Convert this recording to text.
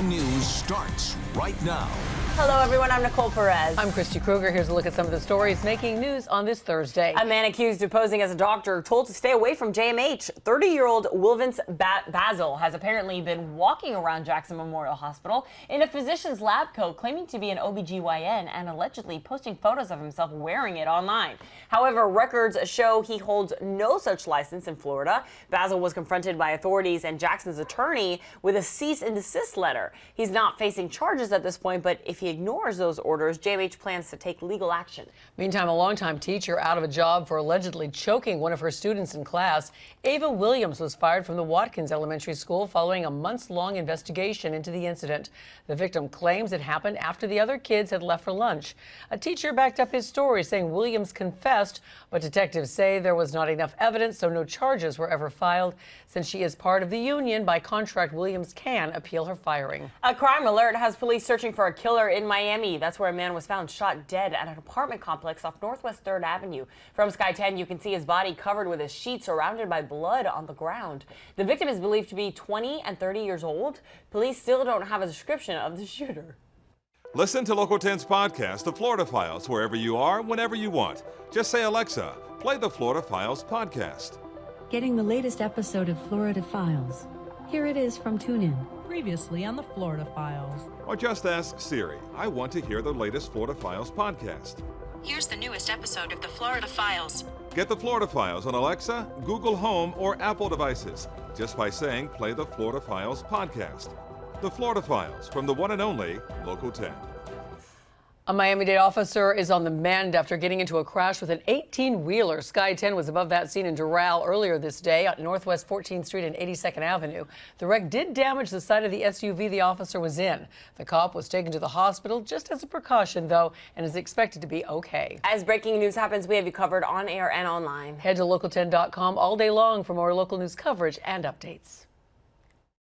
10 News starts right now. Hello, everyone. I'm Nicole Perez. I'm Christy Kruger. Here's a look at some of the stories making news on this Thursday. A man accused of posing as a doctor told to stay away from JMH. 30-year-old Wilvince Basil has apparently been walking around Jackson Memorial Hospital in a physician's lab coat, claiming to be an OBGYN and allegedly posting photos of himself wearing it online. However, records show he holds no such license in Florida. Basil was confronted by authorities and Jackson's attorney with a cease and desist letter. He's not facing charges at this point, but if he ignores those orders, JMH plans to take legal action. Meantime, a longtime teacher out of a job for allegedly choking one of her students in class. Ava Williams was fired from the Watkins Elementary School following a months-long investigation into the incident. The victim claims it happened after the other kids had left for lunch. A teacher backed up his story, saying Williams confessed, but detectives say there was not enough evidence, so no charges were ever filed. Since she is part of the union, by contract, Williams can appeal her firing. A crime alert has police searching for a killer in Miami. That's where a man was found shot dead at an apartment complex off Northwest 3rd Avenue. From Sky 10, you can see his body covered with a sheet surrounded by blood on the ground. The victim is believed to be 20 and 30 years old. Police still don't have a description of the shooter. Listen to Local 10's podcast, The Florida Files, wherever you are, whenever you want. Just say, Alexa, play the Florida Files podcast. Getting the latest episode of Florida Files. Here it is from TuneIn. Previously on the Florida Files. Or just ask Siri, I want to hear the latest Florida Files podcast. Here's the newest episode of the Florida Files. Get the Florida Files on Alexa, Google Home, or Apple devices just by saying play the Florida Files podcast. The Florida Files from the one and only Local 10. A Miami-Dade officer is on the mend after getting into a crash with an 18-wheeler. Sky 10 was above that scene in Doral earlier this day at Northwest 14th Street and 82nd Avenue. The wreck did damage the side of the SUV the officer was in. The cop was taken to the hospital just as a precaution, though, and is expected to be okay. As breaking news happens, we have you covered on air and online. Head to local10.com all day long for more local news coverage and updates.